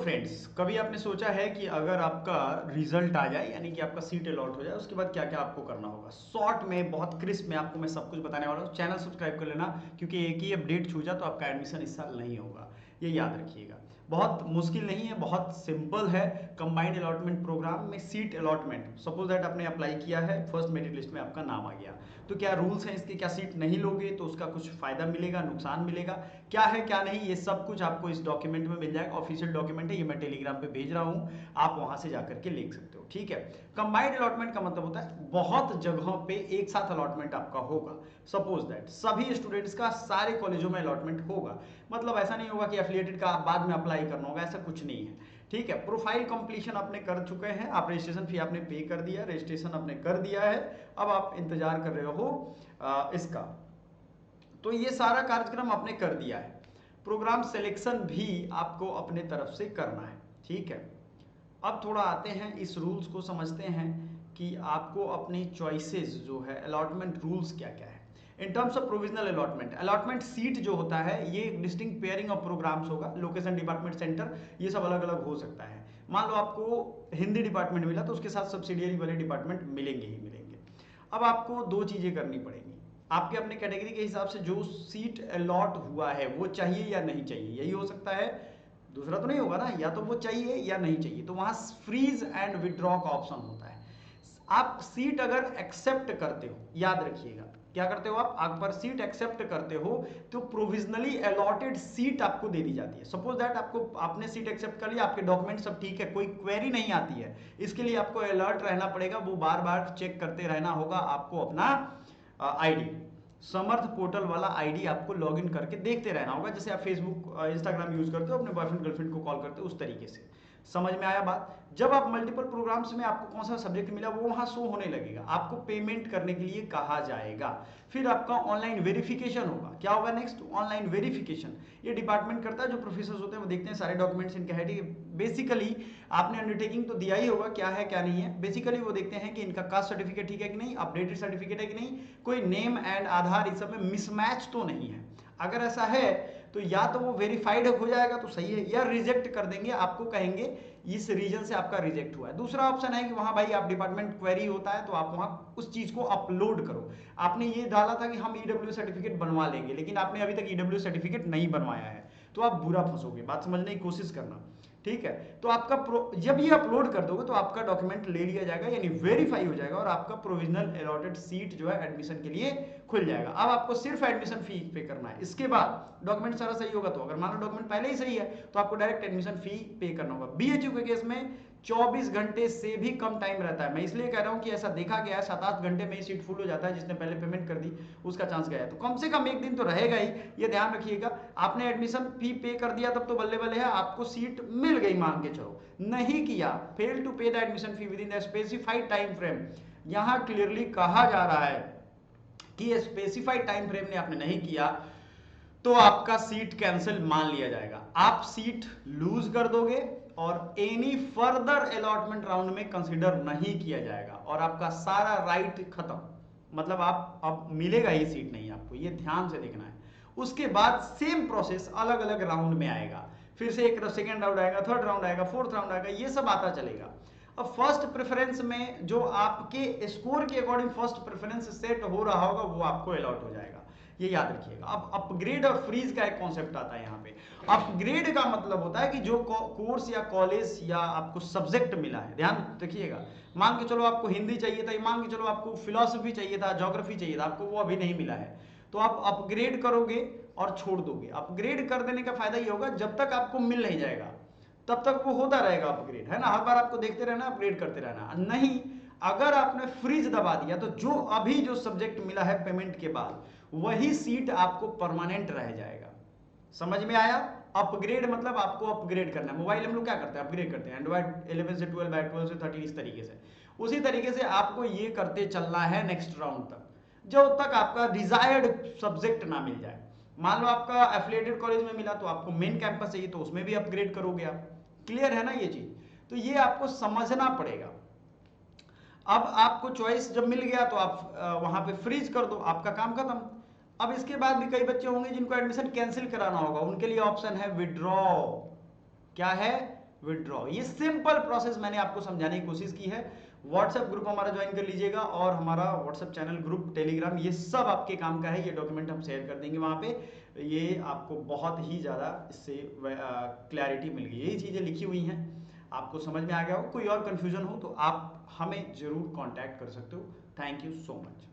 Friends, कभी आपने सोचा है कि अगर आपका रिजल्ट आ जाए यानी कि आपका सीट अलॉट हो जाए उसके बाद क्या क्या आपको करना होगा। शॉर्ट में बहुत क्रिस्प में आपको मैं सब कुछ बताने वाला हूँ। चैनल सब्सक्राइब कर लेना क्योंकि एक ही अपडेट छूटा तो आपका एडमिशन इस साल नहीं होगा, ये याद रखिएगा। बहुत मुश्किल नहीं है, बहुत सिंपल है। कंबाइंड अलॉटमेंट प्रोग्राम में सीट अलॉटमेंट, सपोज दैट आपने अप्लाई किया है, फर्स्ट मेरिट लिस्ट में आपका नाम आ गया, तो क्या रूल्स हैं इसके, क्या सीट नहीं लोगे तो उसका कुछ फायदा मिलेगा, नुकसान मिलेगा, क्या है क्या नहीं, ये सब कुछ आपको इस डॉक्यूमेंट में मिल जाएगा। ऑफिशियल डॉक्यूमेंट है, ये मैं टेलीग्राम पे भेज रहा हूँ, आप वहां से जाकर के लिख सकते हो। ठीक है। कंबाइंड अलॉटमेंट का मतलब होता है बहुत जगहों पे एक साथ अलॉटमेंट आपका होगा। सपोज दैट सभी स्टूडेंट्स का सारे कॉलेजों में अलॉटमेंट होगा, मतलब ऐसा नहीं होगा कि एफिलिएटेड का बाद में अप्लाई करना होगा, ऐसा कुछ नहीं है। ठीक है। प्रोफाइल कंप्लीशन आपने कर चुके हैं, आप रजिस्ट्रेशन फी आपने पे कर दिया, रजिस्ट्रेशन आपने कर दिया है, अब आप इंतजार कर रहे हो इसका। तो ये सारा कार्यक्रम आपने कर दिया है। प्रोग्राम सिलेक्शन भी आपको अपने तरफ से करना है। ठीक है। अब थोड़ा आते हैं इस रूल्स को समझते हैं कि आपको अपनी चॉइसेस जो है अलॉटमेंट रूल्स क्या क्या है। In terms of provisional allotment, allotment seat जो होता है ये डिस्टिंक्ट पेयरिंग ऑफ प्रोग्राम्स होगा, लोकेशन, डिपार्टमेंट, सेंटर, ये सब अलग अलग हो सकता है। मान लो आपको हिंदी डिपार्टमेंट मिला तो उसके साथ सब्सिडियरी वाले डिपार्टमेंट मिलेंगे ही मिलेंगे। अब आपको दो चीजें करनी पड़ेंगी, आपके अपने कैटेगरी के हिसाब से जो सीट अलॉट हुआ है वो चाहिए या नहीं चाहिए, यही हो सकता है, दूसरा तो नहीं होगा ना, या तो वो चाहिए या नहीं चाहिए, तो वहां फ्रीज एंड विड्रॉ का ऑप्शन होता है। आप सीट अगर एक्सेप्ट करते हो, याद रखिएगा क्या करते हो आप, अगर सीट एक्सेप्ट करते हो तो प्रोविजनली अलॉटेड सीट आपको दे दी जाती है। सपोज दैट आपको, आपने सीट एक्सेप्ट कर लिया, आपके डॉक्यूमेंट सब ठीक है, कोई क्वेरी नहीं आती है, इसके लिए आपको अलर्ट रहना पड़ेगा, वो बार बार चेक करते रहना होगा आपको अपना आईडी, समर्थ पोर्टल वाला आईडी आपको लॉगिन करके देखते रहना होगा, जैसे आप फेसबुक इंस्टाग्राम यूज करते हो, अपने बॉयफ्रेंड गर्लफ्रेंड को कॉल करते हो, उस तरीके से। समझ में आया बात। जब आप मल्टीपल प्रोग्राम्स में आपको कौन सा सब्जेक्ट मिला वो वहां शो होने लगेगा, आपको पेमेंट करने के लिए कहा जाएगा, फिर आपका ऑनलाइन वेरिफिकेशन होगा। क्या होगा नेक्स्ट, ऑनलाइन वेरिफिकेशन। ये डिपार्टमेंट करता है, जो प्रोफेसर होते हैं वो देखते हैं सारे डॉक्यूमेंट्स इनके है, बेसिकली आपने अंडरटेकिंग तो दिया ही होगा क्या है क्या नहीं है, बेसिकली वो देखते हैं कि इनका कास्ट सर्टिफिकेट ठीक है कि नहीं, अपडेटेड सर्टिफिकेट है कि नहीं, कोई नेम एंड आधार इस सब में मिसमैच तो नहीं है। अगर ऐसा है तो या तो वो वेरीफाइड हो जाएगा तो सही है, या रिजेक्ट कर देंगे, आपको कहेंगे इस रीजन से आपका रिजेक्ट हुआ है। दूसरा ऑप्शन है कि वहां भाई आप डिपार्टमेंट क्वेरी होता है तो आप वहां उस चीज को अपलोड करो। आपने ये डाला था कि हम ईडब्ल्यू सर्टिफिकेट बनवा लेंगे, लेकिन आपने अभी तक ईडब्ल्यू सर्टिफिकेट नहीं बनवाया है, तो आप बुरा फंसोगे, बात समझने की कोशिश करना। ठीक है। तो आपका जब ये अपलोड कर दोगे तो आपका डॉक्यूमेंट ले लिया जाएगा, यानी वेरीफाई हो जाएगा, और आपका प्रोविजनल अलॉटेड सीट जो है एडमिशन के लिए खुल जाएगा। अब आपको सिर्फ एडमिशन फी पे करना है, इसके बाद डॉक्यूमेंट सारा सही होगा तो, अगर मान लो डॉक्यूमेंट पहले ही सही है तो आपको डायरेक्ट एडमिशन फी पे करना होगा। बीएचयू के केस में 24 घंटे से भी कम टाइम रहता है, मैं इसलिए कह रहा हूं कि ऐसा देखा गया है 7-8 घंटे में ही सीट फुल हो जाता है, जिसने पहले पेमेंट कर दी उसका चांस गया है, तो कम से कम एक दिन तो रहेगा ही, ये ध्यान रखिएगा। आपने एडमिशन फी पे कर दिया तब तो बल्ले बल्ले है, आपको सीट मिल गई मान के चलो, नहीं किया, फेल टू पे the admission fee with in the specified time frame, यहां क्लियरली कहा जा रहा है कि स्पेसिफाइड टाइम फ्रेम ने आपने नहीं किया तो आपका सीट कैंसिल मान लिया जाएगा, आप सीट लूज कर दोगे और एनी फर्दर अलॉटमेंट राउंड में कंसीडर नहीं किया जाएगा और आपका सारा राइट खत्म, मतलब आप अब मिलेगा ही सीट नहीं आपको, ये ध्यान से देखना है। उसके बाद सेम प्रोसेस अलग अलग राउंड में आएगा, फिर से एक सेकेंड राउंड आएगा, थर्ड राउंड आएगा, फोर्थ राउंड आएगा, ये सब आता चलेगा। अब फर्स्ट प्रेफरेंस में जो आपके स्कोर के अकॉर्डिंग फर्स्ट प्रेफरेंस सेट हो रहा होगा वो आपको अलॉट हो जाएगा, ये याद रखिएगा। अब अपग्रेड और फ्रीज का एक कॉन्सेप्ट आता है यहाँ पे। अपग्रेड का मतलब होता है कि जो कोर्स या कॉलेज या आपको सब्जेक्ट मिला है, ध्यान रखिएगा, मान के चलो आपको हिंदी चाहिए था, मान के चलो आपको फिलोसफी चाहिए था, ज्योग्राफी चाहिए था, आपको वो अभी नहीं मिला है, तो आप अपग्रेड करोगे और छोड़ दोगे। अपग्रेड कर देने का फायदा ये होगा जब तक आपको मिल नहीं जाएगा तब तक वो होता रहेगा अपग्रेड, है ना, हर बार आपको देखते रहना, अपग्रेड करते रहना। नहीं, अगर आपने फ्रीज दबा दिया तो जो अभी जो सब्जेक्ट मिला है पेमेंट के बाद वही सीट आपको परमानेंट रह जाएगा। समझ में आया। अपग्रेड मतलब आपको अपग्रेड करना है। मोबाइल हम लोग क्या करते हैं, अपग्रेड करते हैं, एंड्रॉइड 11 से 12, 12 से 13, इस तरीके से, उसी तरीके से आपको ये करते चलना है नेक्स्ट राउंड तक, जब तक आपका डिजायर्ड सब्जेक्ट ना मिल जाए। मान लो आपका एफिलिएटेड कॉलेज में मिला तो आपको मेन कैंपस चाहिए तो उसमें भी अपग्रेड करोगे आप। क्लियर है ना ये चीज, तो ये आपको समझना पड़ेगा। अब आपको चॉइस जब मिल गया तो आप वहां पे फ्रीज कर दो, आपका काम खत्म। अब इसके बाद भी कई बच्चे होंगे जिनको एडमिशन कैंसिल कराना होगा, उनके लिए ऑप्शन है विड्रॉ। क्या है, विड्रॉ। ये सिंपल प्रोसेस मैंने आपको समझाने की कोशिश की है। व्हाट्सएप ग्रुप हमारा ज्वाइन कर लीजिएगा और हमारा व्हाट्सएप चैनल, ग्रुप, टेलीग्राम, ये सब आपके काम का है। ये डॉक्यूमेंट हम शेयर कर देंगे वहाँ पे। ये आपको बहुत ही ज़्यादा इससे क्लैरिटी मिल गई। यही चीज़ें लिखी हुई हैं, आपको समझ में आ गया हो। कोई और कन्फ्यूजन हो तो आप हमें ज़रूर कॉन्टैक्ट कर सकते हो। Thank you so much.